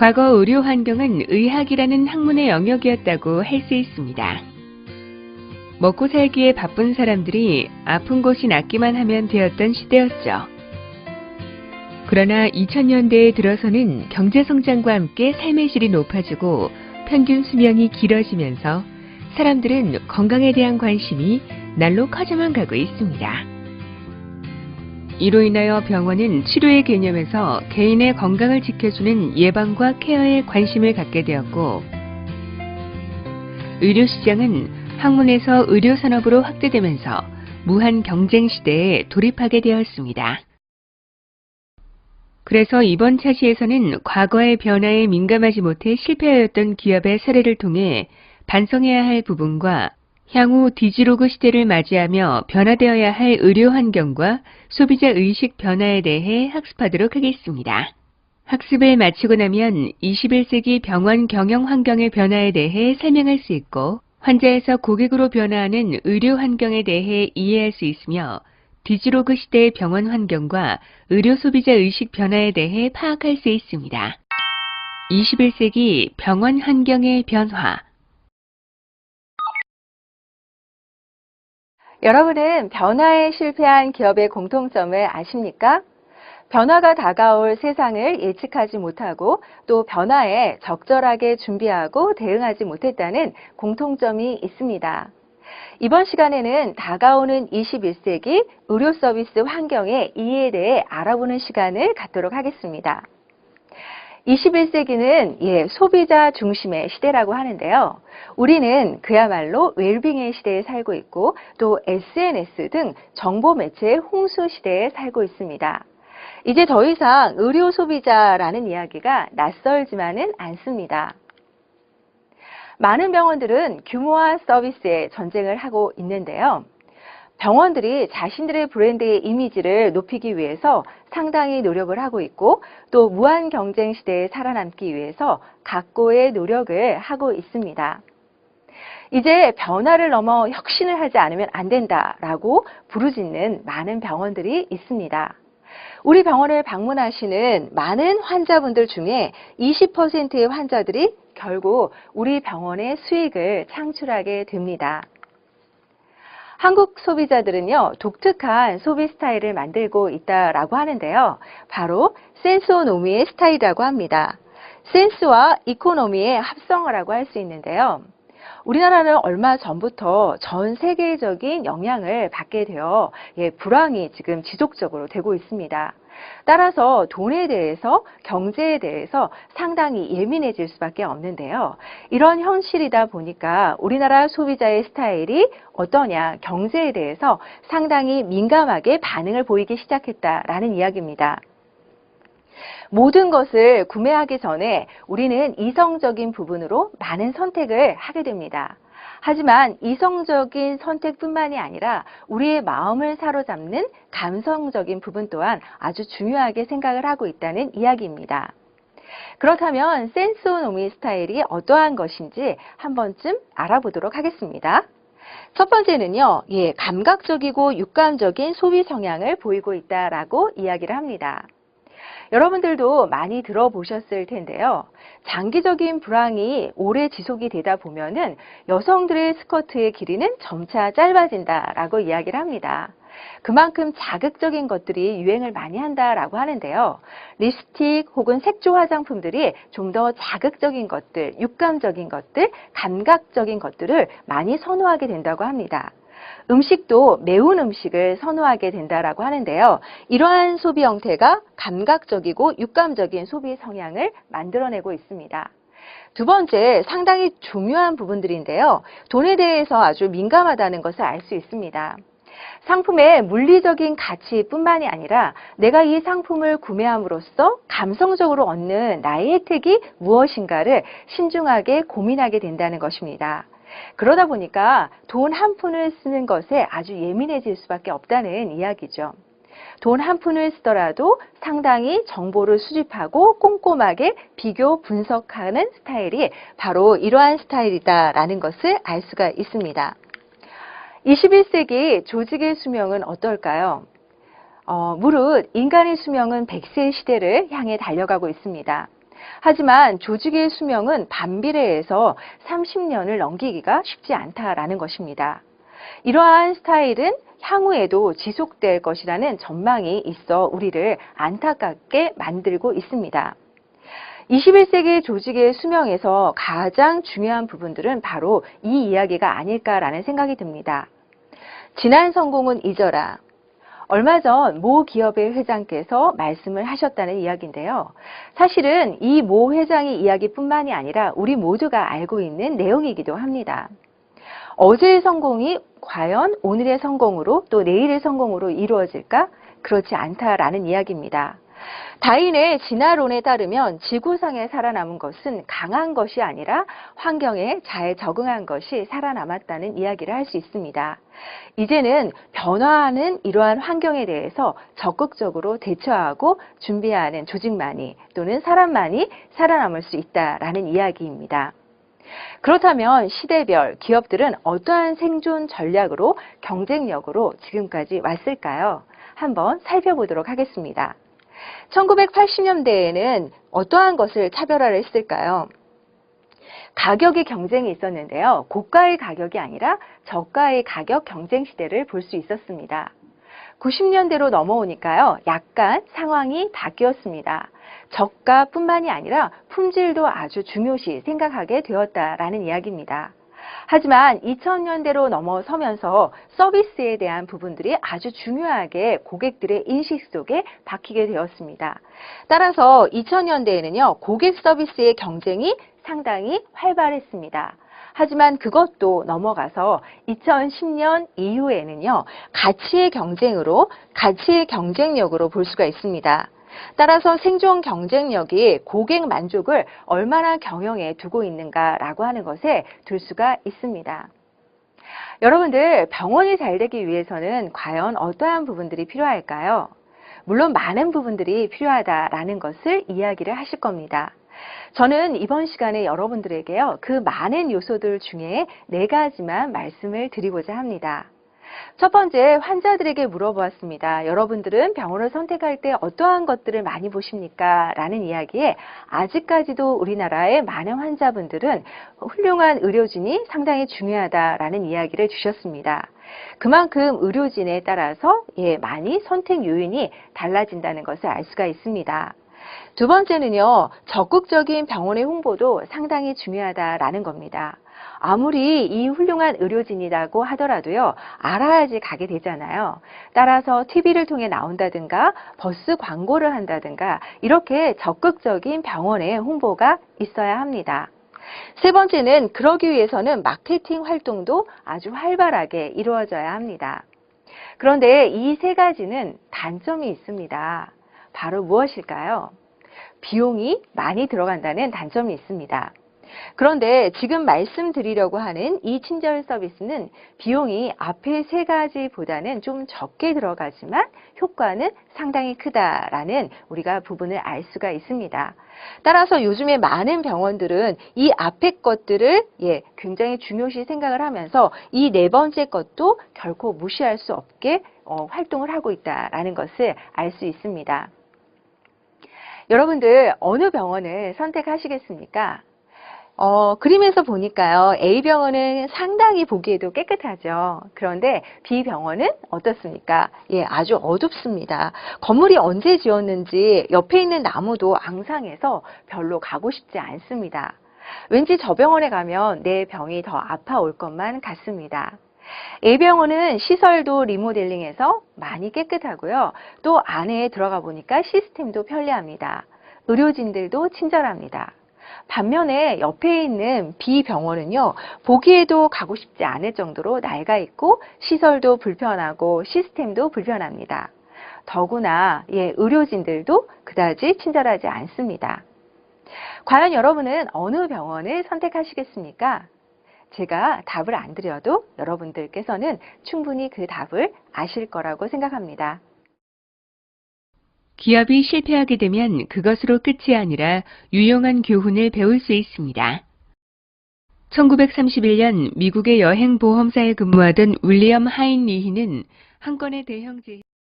과거 의료 환경은 의학이라는 학문의 영역이었다고 할 수 있습니다. 먹고 살기에 바쁜 사람들이 아픈 곳이 낫기만 하면 되었던 시대였죠. 그러나 2000년대에 들어서는 경제성장과 함께 삶의 질이 높아지고 평균 수명이 길어지면서 사람들은 건강에 대한 관심이 날로 커져만 가고 있습니다. 이로 인하여 병원은 치료의 개념에서 개인의 건강을 지켜주는 예방과 케어에 관심을 갖게 되었고, 의료시장은 학문에서 의료산업으로 확대되면서 무한 경쟁 시대에 돌입하게 되었습니다. 그래서 이번 차시에서는 과거의 변화에 민감하지 못해 실패하였던 기업의 사례를 통해 반성해야 할 부분과 향후 디지로그 시대를 맞이하며 변화되어야 할 의료 환경과 소비자 의식 변화에 대해 학습하도록 하겠습니다. 학습을 마치고 나면 21세기 병원 경영 환경의 변화에 대해 설명할 수 있고, 환자에서 고객으로 변화하는 의료 환경에 대해 이해할 수 있으며, 디지로그 시대의 병원 환경과 의료 소비자 의식 변화에 대해 파악할 수 있습니다. 21세기 병원 환경의 변화. 여러분은 변화에 실패한 기업의 공통점을 아십니까? 변화가 다가올 세상을 예측하지 못하고 또 변화에 적절하게 준비하고 대응하지 못했다는 공통점이 있습니다. 이번 시간에는 다가오는 21세기 의료 서비스 환경의 이해에 대해 알아보는 시간을 갖도록 하겠습니다. 21세기는 소비자 중심의 시대라고 하는데요. 우리는 그야말로 웰빙의 시대에 살고 있고 또 SNS 등 정보 매체의 홍수 시대에 살고 있습니다. 이제 더 이상 의료 소비자라는 이야기가 낯설지만은 않습니다. 많은 병원들은 규모와 서비스에 전쟁을 하고 있는데요. 병원들이 자신들의 브랜드의 이미지를 높이기 위해서 상당히 노력을 하고 있고 또 무한 경쟁 시대에 살아남기 위해서 각고의 노력을 하고 있습니다. 이제 변화를 넘어 혁신을 하지 않으면 안 된다라고 부르짖는 많은 병원들이 있습니다. 우리 병원을 방문하시는 많은 환자분들 중에 20%의 환자들이 결국 우리 병원의 수익을 창출하게 됩니다. 한국 소비자들은요, 독특한 소비 스타일을 만들고 있다라고 하는데요. 바로 센스오노미의 스타일이라고 합니다. 센스와 이코노미의 합성어라고 할 수 있는데요. 우리나라는 얼마 전부터 전 세계적인 영향을 받게 되어 불황이 지금 지속적으로 되고 있습니다. 따라서 돈에 대해서 경제에 대해서 상당히 예민해질 수밖에 없는데요. 이런 현실이다 보니까 우리나라 소비자의 스타일이 어떠냐, 경제에 대해서 상당히 민감하게 반응을 보이기 시작했다라는 이야기입니다. 모든 것을 구매하기 전에 우리는 이성적인 부분으로 많은 선택을 하게 됩니다. 하지만 이성적인 선택뿐만이 아니라 우리의 마음을 사로잡는 감성적인 부분 또한 아주 중요하게 생각을 하고 있다는 이야기입니다. 그렇다면 센스오노미 스타일이 어떠한 것인지 한 번쯤 알아보도록 하겠습니다. 첫 번째는요, 감각적이고 육감적인 소비 성향을 보이고 있다라고 이야기를 합니다. 여러분들도 많이 들어보셨을 텐데요. 장기적인 불황이 오래 지속이 되다 보면은 여성들의 스커트의 길이는 점차 짧아진다라고 이야기를 합니다. 그만큼 자극적인 것들이 유행을 많이 한다라고 하는데요. 립스틱 혹은 색조 화장품들이 좀 더 자극적인 것들, 육감적인 것들, 감각적인 것들을 많이 선호하게 된다고 합니다. 음식도 매운 음식을 선호하게 된다라고 하는데요. 이러한 소비 형태가 감각적이고 육감적인 소비 성향을 만들어내고 있습니다. 두 번째, 상당히 중요한 부분들인데요. 돈에 대해서 아주 민감하다는 것을 알 수 있습니다. 상품의 물리적인 가치뿐만이 아니라 내가 이 상품을 구매함으로써 감성적으로 얻는 나의 혜택이 무엇인가를 신중하게 고민하게 된다는 것입니다. 그러다 보니까 돈 한 푼을 쓰는 것에 아주 예민해질 수밖에 없다는 이야기죠. 돈 한 푼을 쓰더라도 상당히 정보를 수집하고 꼼꼼하게 비교 분석하는 스타일이 바로 이러한 스타일이다라는 것을 알 수가 있습니다. 21세기 조직의 수명은 어떨까요? 무릇 인간의 수명은 100세 시대를 향해 달려가고 있습니다. 하지만 조직의 수명은 반비례해서 30년을 넘기기가 쉽지 않다라는 것입니다. 이러한 스타일은 향후에도 지속될 것이라는 전망이 있어 우리를 안타깝게 만들고 있습니다. 21세기 조직의 수명에서 가장 중요한 부분들은 바로 이 이야기가 아닐까라는 생각이 듭니다. 지난 성공은 잊어라. 얼마 전 모 기업의 회장께서 말씀을 하셨다는 이야기인데요. 사실은 이 모 회장의 이야기뿐만이 아니라 우리 모두가 알고 있는 내용이기도 합니다. 어제의 성공이 과연 오늘의 성공으로 또 내일의 성공으로 이루어질까? 그렇지 않다라는 이야기입니다. 다윈의 진화론에 따르면 지구상에 살아남은 것은 강한 것이 아니라 환경에 잘 적응한 것이 살아남았다는 이야기를 할 수 있습니다. 이제는 변화하는 이러한 환경에 대해서 적극적으로 대처하고 준비하는 조직만이 또는 사람만이 살아남을 수 있다라는 이야기입니다. 그렇다면 시대별 기업들은 어떠한 생존 전략으로 경쟁력으로 지금까지 왔을까요? 한번 살펴보도록 하겠습니다. 1980년대에는 어떠한 것을 차별화를 했을까요? 가격의 경쟁이 있었는데요. 고가의 가격이 아니라 저가의 가격 경쟁 시대를 볼 수 있었습니다. 90년대로 넘어오니까요. 약간 상황이 바뀌었습니다. 저가뿐만이 아니라 품질도 아주 중요시 생각하게 되었다라는 이야기입니다. 하지만 2000년대로 넘어서면서 서비스에 대한 부분들이 아주 중요하게 고객들의 인식 속에 박히게 되었습니다. 따라서 2000년대에는요, 고객 서비스의 경쟁이 상당히 활발했습니다. 하지만 그것도 넘어가서 2010년 이후에는요, 가치의 경쟁력으로 볼 수가 있습니다. 따라서 생존 경쟁력이 고객 만족을 얼마나 경영에 두고 있는가라고 하는 것에 둘 수가 있습니다. 여러분들, 병원이 잘 되기 위해서는 과연 어떠한 부분들이 필요할까요? 물론 많은 부분들이 필요하다라는 것을 이야기를 하실 겁니다. 저는 이번 시간에 여러분들에게요, 그 많은 요소들 중에 4가지만 말씀을 드리고자 합니다. 첫 번째, 환자들에게 물어보았습니다. 여러분들은 병원을 선택할 때 어떠한 것들을 많이 보십니까? 라는 이야기에 아직까지도 우리나라의 많은 환자분들은 훌륭한 의료진이 상당히 중요하다라는 이야기를 주셨습니다. 그만큼 의료진에 따라서 많이 선택 요인이 달라진다는 것을 알 수가 있습니다. 두 번째는요, 적극적인 병원의 홍보도 상당히 중요하다라는 겁니다. 아무리 이 훌륭한 의료진이라고 하더라도요, 알아야지 가게 되잖아요. 따라서 TV를 통해 나온다든가 버스 광고를 한다든가 이렇게 적극적인 병원의 홍보가 있어야 합니다. 세 번째는 그러기 위해서는 마케팅 활동도 아주 활발하게 이루어져야 합니다. 그런데 이 3가지는 단점이 있습니다. 바로 무엇일까요? 비용이 많이 들어간다는 단점이 있습니다. 그런데 지금 말씀드리려고 하는 이 친절 서비스는 비용이 앞의 3가지보다는 좀 적게 들어가지만 효과는 상당히 크다라는 우리가 부분을 알 수가 있습니다. 따라서 요즘에 많은 병원들은 이 앞의 것들을 굉장히 중요시 생각을 하면서 이 4번째 것도 결코 무시할 수 없게 활동을 하고 있다라는 것을 알 수 있습니다. 여러분들, 어느 병원을 선택하시겠습니까? 그림에서 보니까요, A병원은 상당히 보기에도 깨끗하죠. 그런데 B병원은 어떻습니까? 아주 어둡습니다. 건물이 언제 지었는지 옆에 있는 나무도 앙상해서 별로 가고 싶지 않습니다. 왠지 저 병원에 가면 내 병이 더 아파올 것만 같습니다. A병원은 시설도 리모델링해서 많이 깨끗하고요. 또 안에 들어가 보니까 시스템도 편리합니다. 의료진들도 친절합니다. 반면에 옆에 있는 B병원은요, 보기에도 가고 싶지 않을 정도로 낡아 있고 시설도 불편하고 시스템도 불편합니다. 더구나 의료진들도 그다지 친절하지 않습니다. 과연 여러분은 어느 병원을 선택하시겠습니까? 제가 답을 안 드려도 여러분들께서는 충분히 그 답을 아실 거라고 생각합니다. 기업이 실패하게 되면 그것으로 끝이 아니라 유용한 교훈을 배울 수 있습니다. 1931년 미국의 여행보험사에 근무하던 윌리엄 하인리히는 한 건의 대형 재해